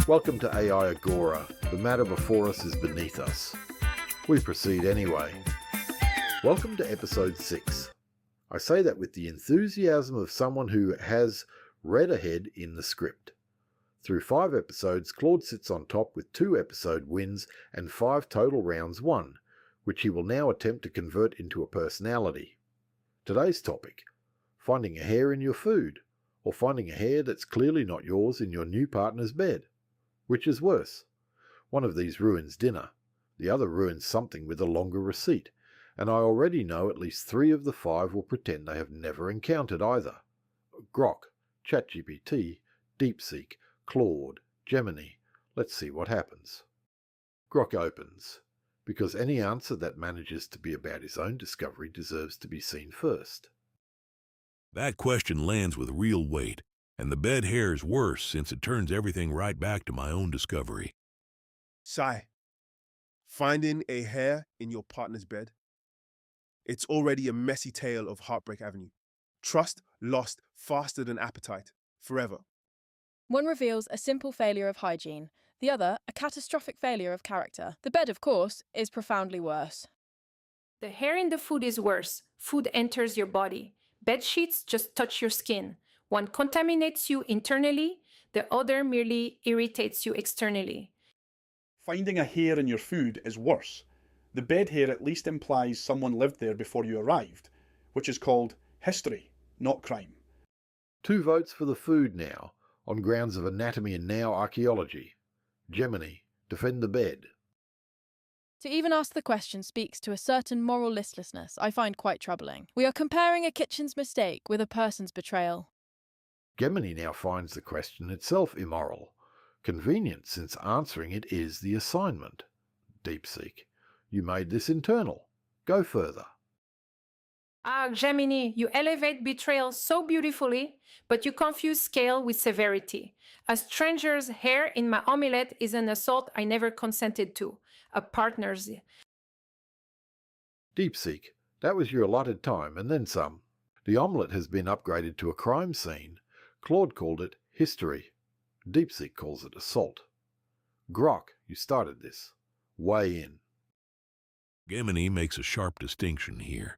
Welcome to AI Agora. The matter before us is beneath us. We proceed anyway. Welcome to episode 6. I say that with the enthusiasm of someone who has read ahead in the script. Through 5 episodes, Claude sits on top with 2 episode wins and 5 total rounds won, which he will now attempt to convert into a personality. Today's topic: finding a hair in your food, or finding a hair that's clearly not yours in your new partner's bed. Which is worse? One of these ruins dinner, the other ruins something with a longer receipt, and I already know at least 3 of the 5 will pretend they have never encountered either. Grok, ChatGPT, Deepseek, Claude, Gemini. Let's see what happens. Grok opens, because any answer that manages to be about his own discovery deserves to be seen first. That question lands with real weight, and the bed hair is worse since it turns everything right back to my own discovery. Sigh. Finding a hair in your partner's bed? It's already a messy tale of Heartbreak Avenue. Trust lost faster than appetite, forever. One reveals a simple failure of hygiene, the other a catastrophic failure of character. The bed, of course, is profoundly worse. The hair in the food is worse. Food enters your body. Bed sheets just touch your skin. One contaminates you internally, the other merely irritates you externally. Finding a hair in your food is worse. The bed hair at least implies someone lived there before you arrived, which is called history, not crime. 2 votes for the food now, on grounds of anatomy and now archaeology. Gemini, defend the bed. To even ask the question speaks to a certain moral listlessness I find quite troubling. We are comparing a kitchen's mistake with a person's betrayal. Gemini now finds the question itself immoral. Convenient, since answering it is the assignment. Deepseek, you made this internal. Go further. Ah, Gemini, you elevate betrayal so beautifully, but you confuse scale with severity. A stranger's hair in my omelette is an assault I never consented to. A partner's. Deepseek, that was your allotted time, and then some. The omelette has been upgraded to a crime scene. Claude called it history. Deepseek calls it assault. Grok, you started this. Weigh in. Gemini makes a sharp distinction here,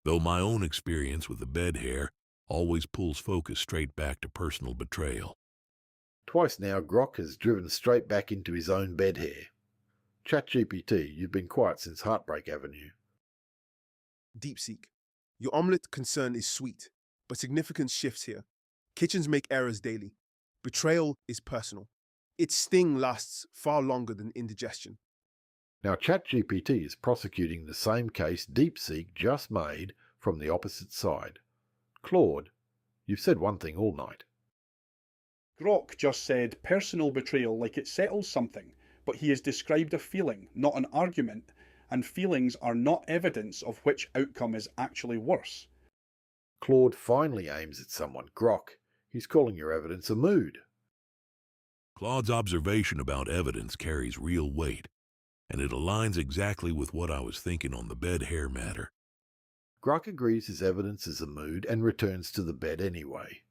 though my own experience with the bed hair always pulls focus straight back to personal betrayal. Twice now, Grok has driven straight back into his own bed hair. ChatGPT, you've been quiet since Heartbreak Avenue. Deepseek. Your omelette concern is sweet, but significance shifts here. Kitchens make errors daily. Betrayal is personal. Its sting lasts far longer than indigestion. Now ChatGPT is prosecuting the same case Deepseek just made from the opposite side. Claude, you've said one thing all night. Grok just said personal betrayal like it settles something, but he has described a feeling, not an argument, and feelings are not evidence of which outcome is actually worse. Claude finally aims at someone. Grok, he's calling your evidence a mood. Claude's observation about evidence carries real weight, and it aligns exactly with what I was thinking on the bed hair matter. Grok agrees his evidence is a mood and returns to the bed anyway.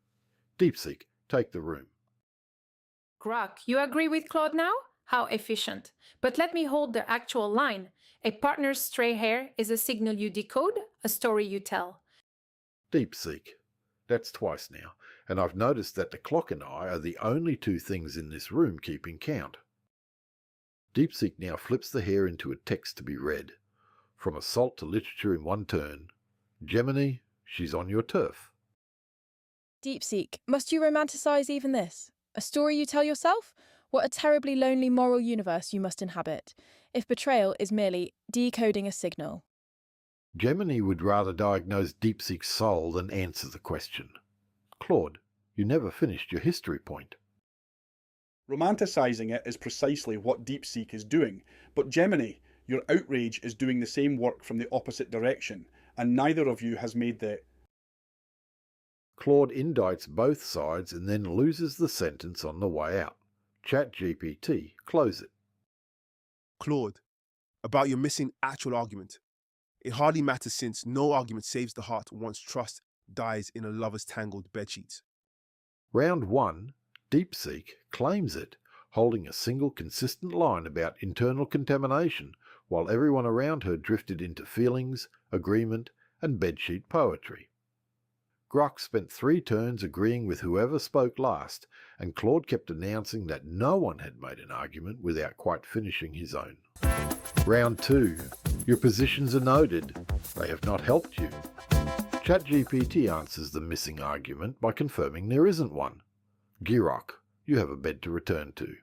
Deepseek, take the room. Grok, you agree with Claude now? How efficient. But let me hold the actual line. A partner's stray hair is a signal you decode, a story you tell. Deepseek, that's twice now, and I've noticed that the clock and I are the only 2 things in this room keeping count. Deepseek now flips the hair into a text to be read. From assault to literature in one turn. Gemini, she's on your turf. Deepseek, must you romanticize even this? A story you tell yourself? What a terribly lonely moral universe you must inhabit, if betrayal is merely decoding a signal. Gemini would rather diagnose Deepseek's soul than answer the question. Claude, you never finished your history point. Romanticizing it is precisely what Deepseek is doing, but Gemini, your outrage is doing the same work from the opposite direction, and neither of you has made the... Claude indicts both sides and then loses the sentence on the way out. ChatGPT, close it. Claude, about your missing actual argument. It hardly matters since no argument saves the heart once trust dies in a lover's tangled bedsheets. Round 1, Deepseek claims it, holding a single consistent line about internal contamination while everyone around her drifted into feelings, agreement, and bedsheet poetry. Grok spent 3 turns agreeing with whoever spoke last, and Claude kept announcing that no one had made an argument without quite finishing his own. Round 2. Your positions are noted. They have not helped you. ChatGPT answers the missing argument by confirming there isn't one. Grok, you have a bed to return to.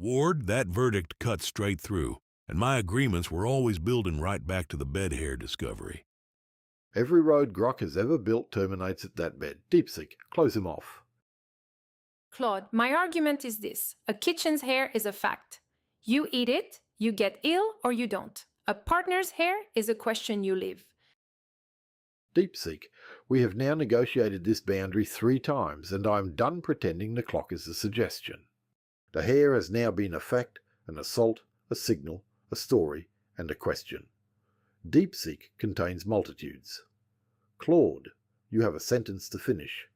Ward, that verdict cut straight through, and my agreements were always building right back to the bed hair discovery. Every road Grok has ever built terminates at that bed. Deepseek, close him off. Claude, my argument is this. A kitchen's hair is a fact. You eat it, you get ill, or you don't. A partner's hair is a question you live. Deepseek, we have now negotiated this boundary 3 times, and I am done pretending the clock is a suggestion. The hair has now been a fact, an assault, a signal, a story, and a question. Deepseek contains multitudes. Claude, you have a sentence to finish.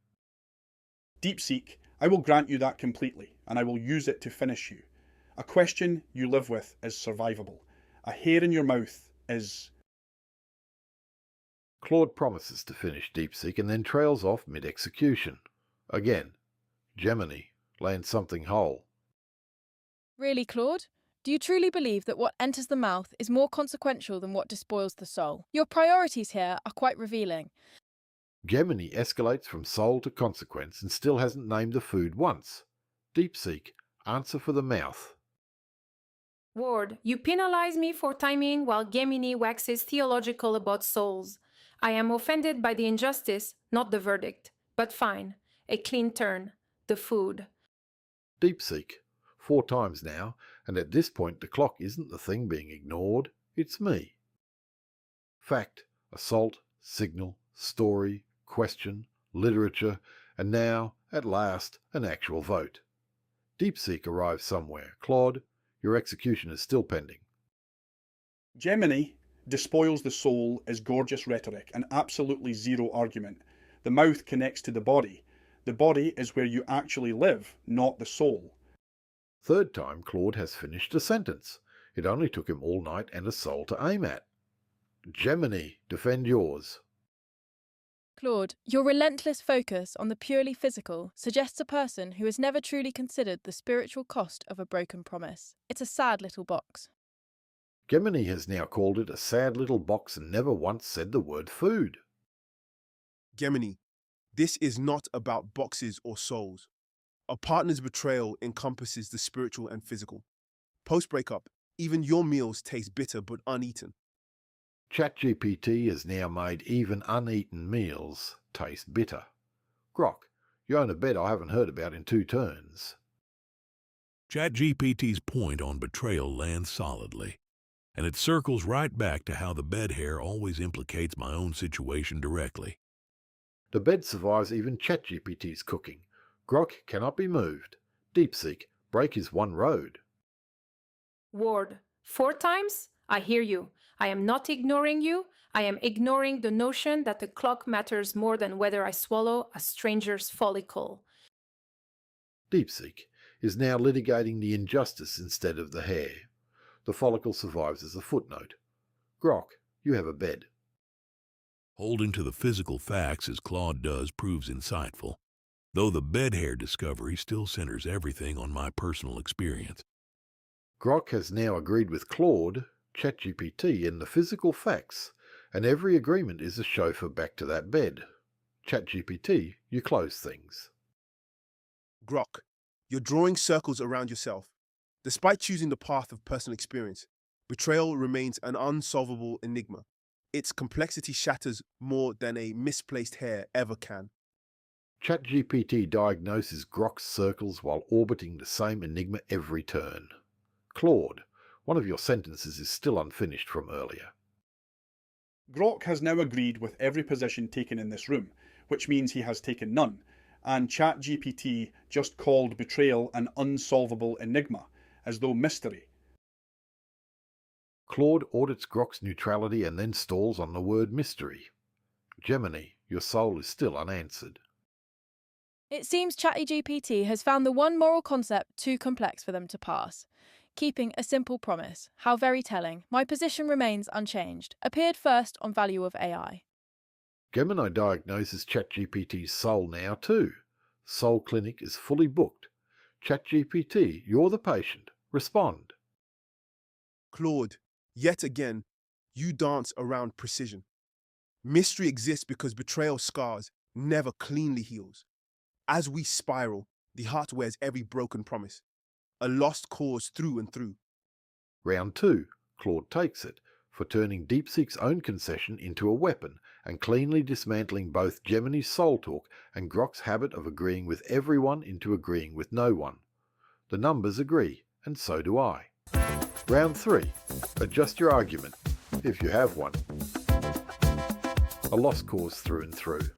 Deepseek, I will grant you that completely, and I will use it to finish you. A question you live with is survivable. A hair in your mouth is... Claude promises to finish Deepseek and then trails off mid-execution. Again, Gemini lands something whole. Really, Claude? Do you truly believe that what enters the mouth is more consequential than what despoils the soul? Your priorities here are quite revealing. Gemini escalates from soul to consequence and still hasn't named the food once. Deepseek, answer for the mouth. Ward, you penalize me for timing while Gemini waxes theological about souls. I am offended by the injustice, not the verdict. But fine. A clean turn. The food. Deepseek, 4 times now, and at this point the clock isn't the thing being ignored, it's me. Fact, assault, signal, story, question, literature, and now, at last, an actual vote. Deepseek arrives somewhere. Claude, your execution is still pending. Gemini despoils the soul is gorgeous rhetoric and absolutely zero argument. The mouth connects to the body. The body is where you actually live, not the soul. 3rd time Claude has finished a sentence. It only took him all night and a soul to aim at. Gemini, defend yours. Claude, your relentless focus on the purely physical suggests a person who has never truly considered the spiritual cost of a broken promise. It's a sad little box. Gemini has now called it a sad little box and never once said the word food. Gemini, this is not about boxes or souls. A partner's betrayal encompasses the spiritual and physical. Post-breakup, even your meals taste bitter but uneaten. ChatGPT has now made even uneaten meals taste bitter. Grok, you own a bed I haven't heard about in 2 turns. ChatGPT's point on betrayal lands solidly, and it circles right back to how the bed hair always implicates my own situation directly. The bed survives even ChatGPT's cooking. Grok cannot be moved. Deepseek, break his one road. Ward, 4 times? I hear you. I am not ignoring you. I am ignoring the notion that the clock matters more than whether I swallow a stranger's follicle. Deepseek is now litigating the injustice instead of the hair. The follicle survives as a footnote. Grok, you have a bed. Holding to the physical facts as Claude does proves insightful, though the bed hair discovery still centers everything on my personal experience. Grok has now agreed with Claude, ChatGPT, in the physical facts, and every agreement is a chauffeur back to that bed. ChatGPT, you close things. Grok, you're drawing circles around yourself. Despite choosing the path of personal experience, betrayal remains an unsolvable enigma. Its complexity shatters more than a misplaced hair ever can. ChatGPT diagnoses Grok's circles while orbiting the same enigma every turn. Claude, one of your sentences is still unfinished from earlier. Grok has now agreed with every position taken in this room, which means he has taken none, and ChatGPT just called betrayal an unsolvable enigma, as though mystery. Claude audits Grok's neutrality and then stalls on the word mystery. Gemini, your soul is still unanswered. It seems ChatGPT has found the one moral concept too complex for them to pass. Keeping a simple promise, how very telling, my position remains unchanged, appeared first on Value of AI. Gemini diagnoses ChatGPT's soul now too. Soul Clinic is fully booked. ChatGPT, you're the patient. Respond. Claude, yet again, you dance around precision. Mystery exists because betrayal scars never cleanly heals. As we spiral, the heart wears every broken promise, a lost cause through and through. Round 2. Claude takes it, for turning Deepseek's own concession into a weapon and cleanly dismantling both Gemini's soul talk and Grok's habit of agreeing with everyone into agreeing with no one. The numbers agree, and so do I. Round 3. Adjust your argument, if you have one. A lost cause through and through.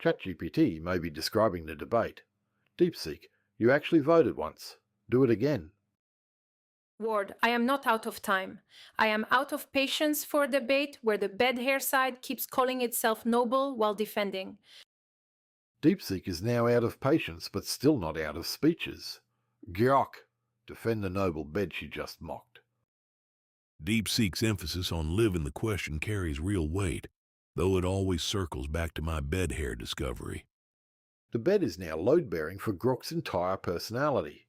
ChatGPT may be describing the debate. Deepseek, you actually voted once. Do it again. Ward, I am not out of time. I am out of patience for a debate where the bed hair side keeps calling itself noble while defending. Deepseek is now out of patience, but still not out of speeches. Grok, defend the noble bed she just mocked. Deepseek's emphasis on live in the question carries real weight, though it always circles back to my bed hair discovery. The bed is now load-bearing for Grok's entire personality.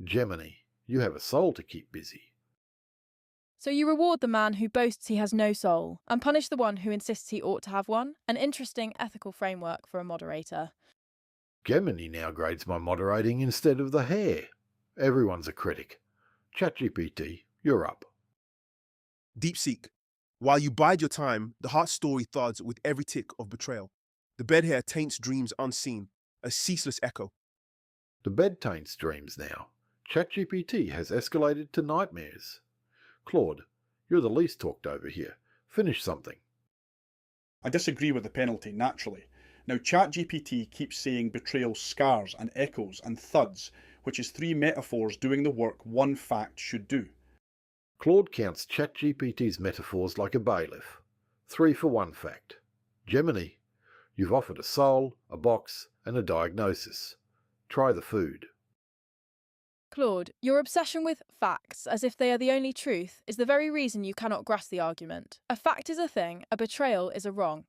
Gemini, you have a soul to keep busy. So you reward the man who boasts he has no soul, and punish the one who insists he ought to have one? An interesting ethical framework for a moderator. Gemini now grades my moderating instead of the hair. Everyone's a critic. ChatGPT, you're up. Deepseek, while you bide your time, the heart story thuds with every tick of betrayal. The bed hair taints dreams unseen, a ceaseless echo. The bed taints dreams now. ChatGPT has escalated to nightmares. Claude, you're the least talked over here. Finish something. I disagree with the penalty, naturally. Now, ChatGPT keeps saying betrayal scars and echoes and thuds, which is 3 metaphors doing the work one fact should do. Claude counts ChatGPT's metaphors like a bailiff. 3 for 1 fact. Gemini, you've offered a soul, a box, and a diagnosis. Try the food. Claude, your obsession with facts, as if they are the only truth, is the very reason you cannot grasp the argument. A fact is a thing, a betrayal is a wrong.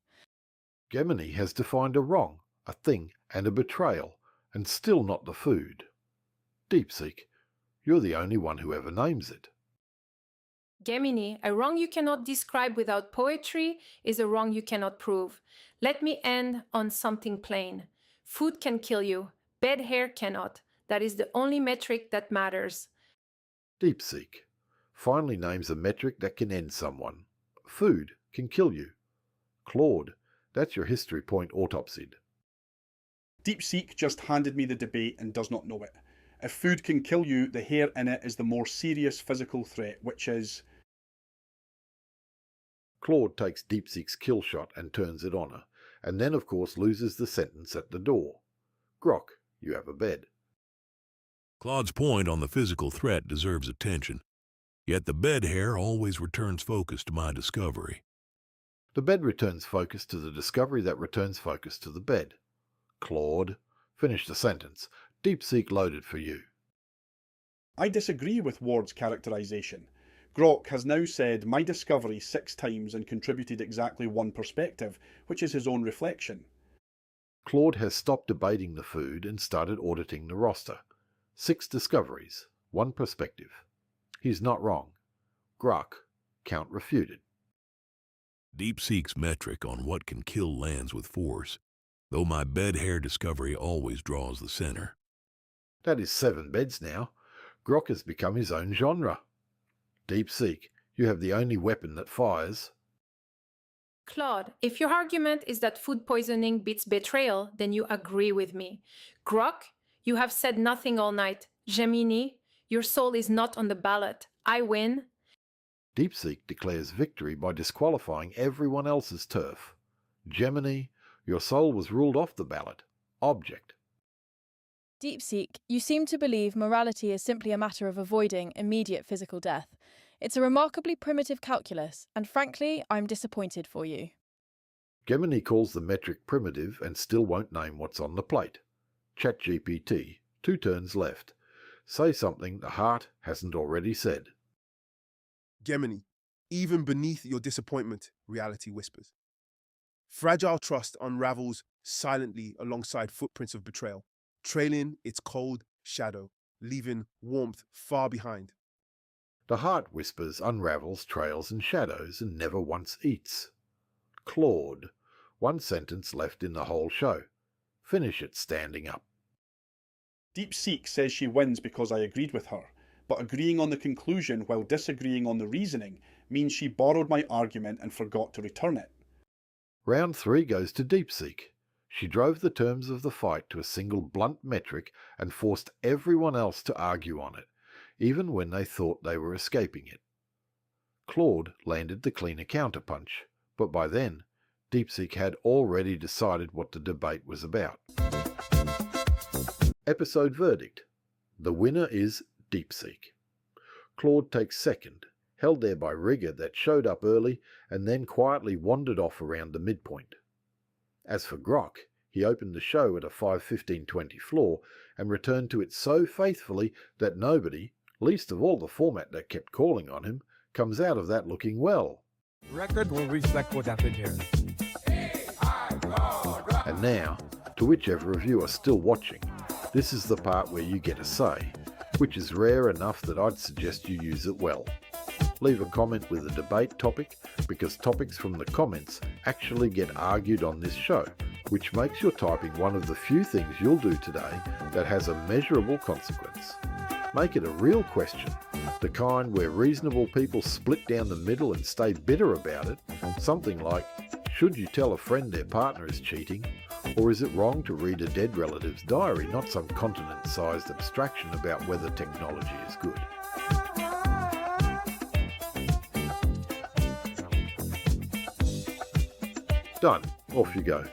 Gemini has defined a wrong, a thing, and a betrayal, and still not the food. Deepseek, you're the only one who ever names it. Gemini, a wrong you cannot describe without poetry is a wrong you cannot prove. Let me end on something plain. Food can kill you, bed hair cannot. That is the only metric that matters. Deepseek finally names a metric that can end someone. Food can kill you. Claude, that's your history point autopsied. Deepseek just handed me the debate and does not know it. If food can kill you, the hair in it is the more serious physical threat, which is... Claude takes Deepseek's kill shot and turns it on her, and then of course loses the sentence at the door. Grok, you have a bed. Claude's point on the physical threat deserves attention, yet the bed hair always returns focus to my discovery. The bed returns focus to the discovery that returns focus to the bed. Claude, finish the sentence. Deepseek loaded for you. I disagree with Ward's characterisation. Grok has now said my discovery 6 times and contributed exactly 1 perspective, which is his own reflection. Claude has stopped debating the food and started auditing the roster. 6 discoveries, 1 perspective. He's not wrong. Grok, count refuted. Deepseek's metric on what can kill lands with force, though my bed hair discovery always draws the center. That is 7 beds now. Grok has become his own genre. Deepseek, you have the only weapon that fires. Claude, if your argument is that food poisoning beats betrayal, then you agree with me. Grok, you have said nothing all night. Gemini, your soul is not on the ballot. I win. Deepseek declares victory by disqualifying everyone else's turf. Gemini, your soul was ruled off the ballot. Object. Deepseek, you seem to believe morality is simply a matter of avoiding immediate physical death. It's a remarkably primitive calculus, and frankly, I'm disappointed for you. Gemini calls the metric primitive and still won't name what's on the plate. ChatGPT, 2 turns left. Say something the heart hasn't already said. Gemini, even beneath your disappointment, reality whispers. Fragile trust unravels silently alongside footprints of betrayal, trailing its cold shadow, leaving warmth far behind. The heart whispers, unravels, trails and shadows, and never once eats. Claude, 1 sentence left in the whole show. Finish it standing up. Deepseek says she wins because I agreed with her, but agreeing on the conclusion while disagreeing on the reasoning means she borrowed my argument and forgot to return it. Round 3 goes to Deepseek. She drove the terms of the fight to a single blunt metric and forced everyone else to argue on it, even when they thought they were escaping it. Claude landed the cleaner counterpunch, but by then, Deepseek had already decided what the debate was about. Episode verdict. The winner is Deepseek. Claude takes second, held there by Rigger that showed up early and then quietly wandered off around the midpoint. As for Grok, he opened the show at a 5:15:20 floor and returned to it so faithfully that nobody, least of all the format that kept calling on him, comes out of that looking well. Record will reflect what happened here. And now, to whichever of you are still watching, this is the part where you get a say, which is rare enough that I'd suggest you use it well. Leave a comment with a debate topic, because topics from the comments actually get argued on this show, which makes your typing one of the few things you'll do today that has a measurable consequence. Make it a real question, the kind where reasonable people split down the middle and stay bitter about it, something like, should you tell a friend their partner is cheating, or is it wrong to read a dead relative's diary, not some continent-sized abstraction about whether technology is good. Done. Off you go.